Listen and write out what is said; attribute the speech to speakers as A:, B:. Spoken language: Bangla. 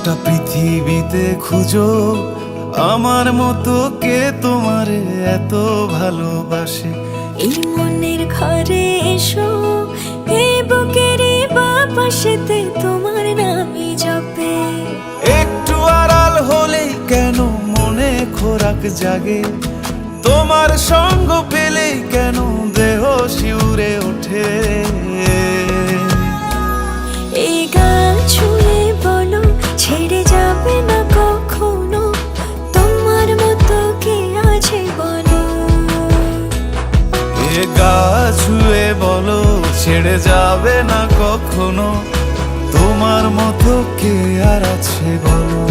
A: গোটা পৃথিবীতে খুঁজো আমার মতো কে তোমারে এত ভালোবাসে।
B: এই মনের ঘরে এসো, এই বুকের বাপাশেতে তোমার নামই জপে।
A: একটু আড়াল হলেই কেন মনে খোরাক জাগে, তোমার সঙ্গ পেলেই কেন দেহ শিউরে ওঠে।
B: এই গান ছুঁয়ে বলো ছেড়ে যাবে না কখনো, তোমার মতো কে আছে বলো।
A: এ গা ছুঁয়ে বলো ছেড়ে যাবে না কখনো, তোমার মতো কে আর আছে বলো।